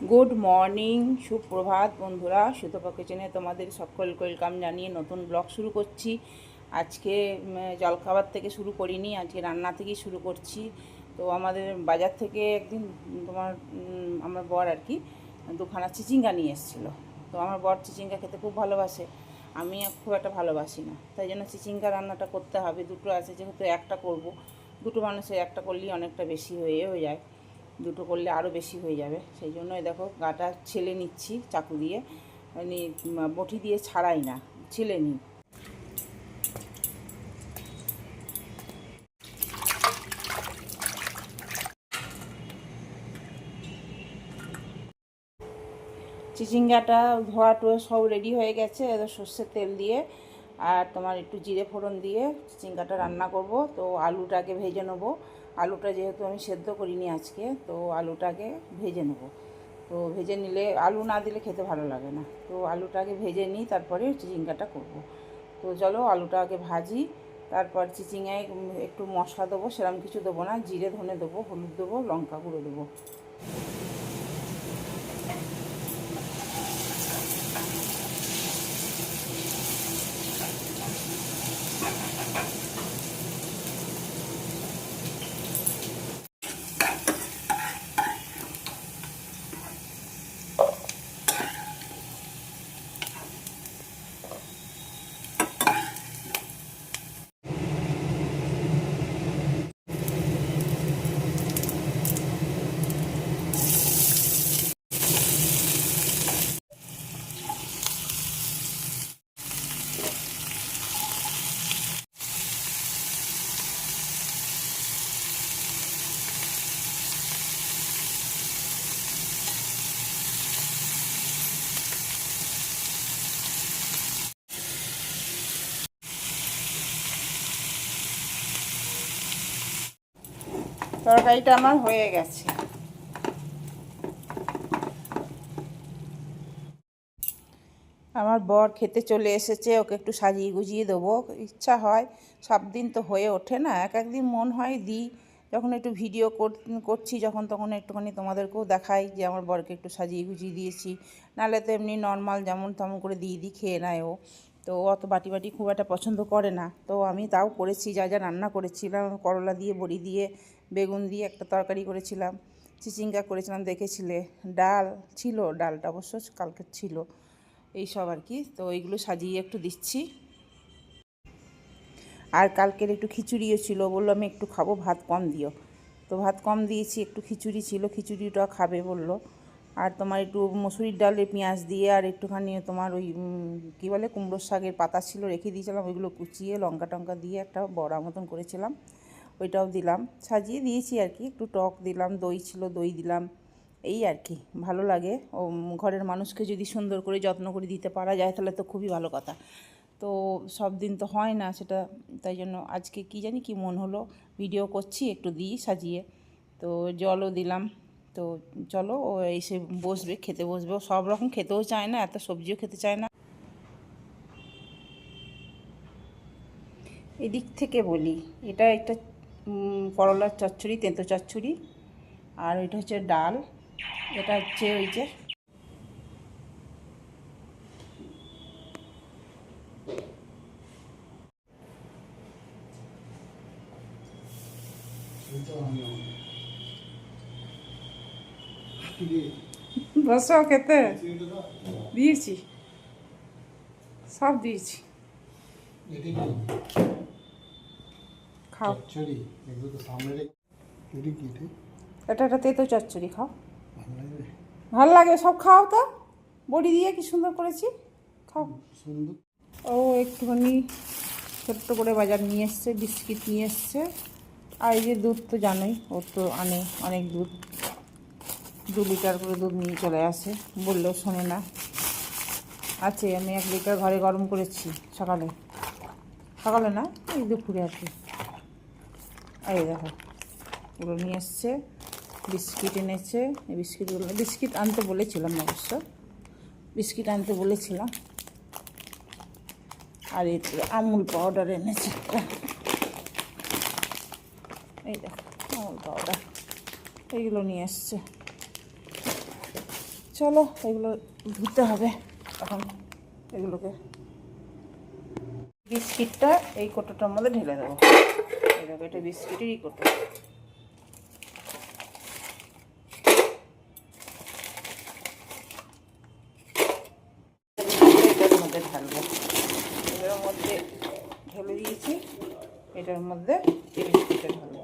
Good morning, সুপ্রভাত বন্ধুরা। সুতপা কিচেনে তোমাদের সকলকে ওয়েলকাম জানিয়ে নতুন ব্লগ শুরু করছি। আজকে জলখাবার থেকে শুরু করিনি, আজকে রান্না থেকেই শুরু করছি। তো আমাদের বাজার থেকে একদিন আমার বর আর কি দুখানা চিচিঙ্গা নিয়ে এসেছিলো। তো আমার বর চিচিঙ্গা খেতে খুব ভালোবাসে, আমি খুব একটা ভালোবাসি না, তাই জন্য চিচিঙ্গা রান্নাটা করতে হবে। দুটো আছে, যেহেতু একটা করব, দুটো মানুষের একটা করলেই অনেকটা বেশি হয়ে যায়, দুটো করলে আরও বেশি হয়ে যাবে। সেই জন্যই দেখো গাটা ছেলে নিচ্ছি চাকু দিয়ে, মানে বটি দিয়ে ছাড়াই না, ছেলে নিই। চিচিঙ্গাটা ধোয়া টোয়া সব রেডি হয়ে গেছে। এবার সর্ষের তেল দিয়ে আর তোমার একটু জিরে ফোড়ন দিয়ে চিচিঙ্গাটা রান্না করব। তো আলুটাকে ভেজে নেবো। আলুটা যেহেতু আমি সেদ্ধ করিনি আজকে, তো আলুটাকে ভেজে নেবো। তো ভেজে নিলে, আলু না দিলে খেতে ভালো লাগে না, তো আলুটাকে ভেজে নিই, তারপরে চিচিঙ্গাটা করব। তো চলো আলুটা আগে ভাজি, তারপর চিচিঙ্গায় একটু মশলা দেবো, সেরকম কিছু দেবো না, জিরে ধনে দেবো, হলুদ দেবো, লঙ্কা গুঁড়ো দেবো। তরকারিটা আমার হয়ে গেছে। আমার বর খেতে চলে এসেছে, ওকে একটু সাজিয়ে গুজিয়ে দেবো। ইচ্ছা হয়, সব দিন তো হয়ে ওঠে না, এক একদিন মন হয় দিই। যখন একটু ভিডিও করছি যখন, তখন একটুখানি তোমাদেরকেও দেখাই যে আমার বরকে একটু সাজিয়ে গুজিয়ে দিয়েছি। নাহলে তো এমনি নর্মাল যেমন তেমন করে দিয়ে খেয়ে নেয় ও। তো অত বাটি বাটি খুব একটা পছন্দ করে না। তো আমি তাও করেছি, যা যা রান্না করেছিলাম, করলা দিয়ে, বড়ি দিয়ে, বেগুন দিয়ে একটা তরকারি করেছিলাম, চিচিঙ্গা করেছিলাম দেখেছিলে, ডাল ছিল, ডালটা অবশ্য কালকে ছিল, এই সব আর কি। তো এইগুলো সাজিয়ে একটু দিচ্ছি। আর কালকের একটু খিচুড়িও ছিল, বললো আমি একটু খাবো, ভাত কম দিও। তো ভাত কম দিয়েছি, একটু খিচুড়ি ছিল, খিচুড়িটা খাবে বললো। আর তোমার একটু মসুরির ডালে পেঁয়াজ দিয়ে, আর একটুখানি তোমার ওই কী বলে, কুমড়োর শাকের পাতা ছিল, রেখে দিয়েছিলাম, ওইগুলো কুচিয়ে লঙ্কা টঙ্কা দিয়ে একটা বড়া মতন করেছিলাম, ওইটাও দিলাম, সাজিয়ে দিয়েছি আর কি। একটু টক দিলাম, দই ছিল, দই দিলাম, এই আর কি। ভালো লাগে, ও ঘরের মানুষকে যদি সুন্দর করে যত্ন করে দিতে পারা যায় তাহলে তো খুবই ভালো কথা। তো সব দিন তো হয় না সেটা, তাই জন্য আজকে কি জানি কি মন হলো, ভিডিও করছি, একটু দিই সাজিয়ে। তো জলও দিলাম। তো চলো, ও এসে বসবে, খেতে বসবে। ও সব রকম খেতেও চায় না, এত সবজিও খেতে চায় না। এদিক থেকে বলি, এটা একটা করলার চচ্চড়ি, তেঁতো চচ্চড়ি। আর এটা হচ্ছে ডাল, এটা হচ্ছে ওই যে বসো খেতে দিয়েছি, সব দিয়েছি, খাও। এটা একটা তেঁতো চচ্চড়ি, খাও, ভালো লাগে, সব খাও। তো বড়ি দিয়ে কি সুন্দর করেছি, খাও। ও একটুখানি ছোট্ট করে বাজার নিয়ে এসছে, বিস্কিট নিয়ে এসছে। আর এই যে দুধ তো জানোই, ওর তো আনে অনেক দুধ, 2 লিটার করে দুধ নিয়ে চলে আসে, বললেও শোনে না। আছে, আমি 1 লিটার ঘরে গরম করেছি সকালে, সকালে না, এই দুপুরে আর কি। এই দেখো, ওগুলো নিয়ে এসছে, বিস্কিট এনেছে। এই বিস্কিটগুলো, বিস্কিট আনতে বলেছিলাম অবশ্য, বিস্কিট আনতে বলেছিলাম। আর এই আমুল পাউডার এনেছে একটা, এই দেখো আমুল পাউডার, এইগুলো নিয়ে এসছে। চলো এগুলো ধুতে হবে এখন। এগুলোকে বিস্কিটটা এই কোটোটার মধ্যে ঢেলে দেবো। এরকম এটা বিস্কিটেরই কোটো। এটার মধ্যে ঢালবো, এটার মধ্যে ঢেলে দিয়েছি, এটার মধ্যে এই বিস্কিটটা ঢালবো।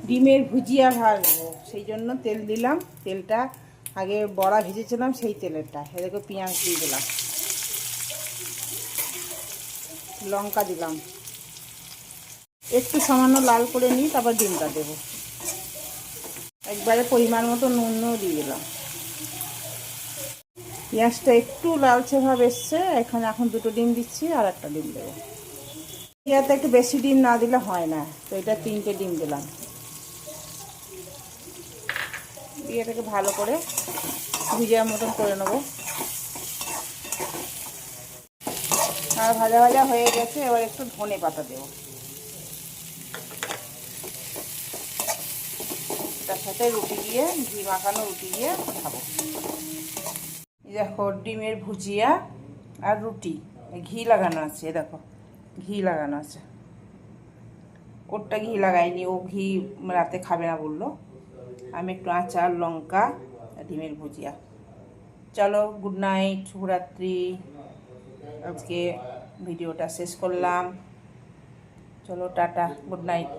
ডিমের ভুজিয়া ভাজবো, সেই জন্য তেল দিলাম। তেলটা আগে বড়া ভেজেছিলাম সেই তেলেরটা, এদিকে পেঁয়াজ দিয়ে দিলাম, লঙ্কা দিলাম, একটু সামান্য লাল করে নিই, তারপর ডিমটা দেবো। একবারে পরিমাণ মতো নুনও দিয়ে দিলাম। পেঁয়াজটা একটু লালচে ভাব এসছে, এখন দুটো ডিম দিচ্ছি, আর একটা ডিম দেবো। ইয়াতে একটু বেশি ডিম না দিলে হয় না, তো এটা 3টে ডিম দিলাম। দিয়ে এটাকে ভালো করে ভুজিয়ার মতন করে নেবো। আর ভাজা ভাজা হয়ে গেছে, এবার একটু ধনে পাতা দেবো। তার সাথে রুটি দিয়ে, ঘি মাখানো রুটি দিয়ে খাবো। দেখো ডিমের ভুজিয়া আর রুটি, ঘি লাগানো আছে, দেখো ঘি লাগানো আছে। ওরটা ঘি লাগাইনি, ও ঘি রাতে খাবে না বললো। আমি একটু আচার, লঙ্কা, ডিমের ভুজিয়া। চলো গুড নাইট, শুভরাত্রি। আজকে ভিডিওটা শেষ করলাম। চলো টাটা, গুড নাইট।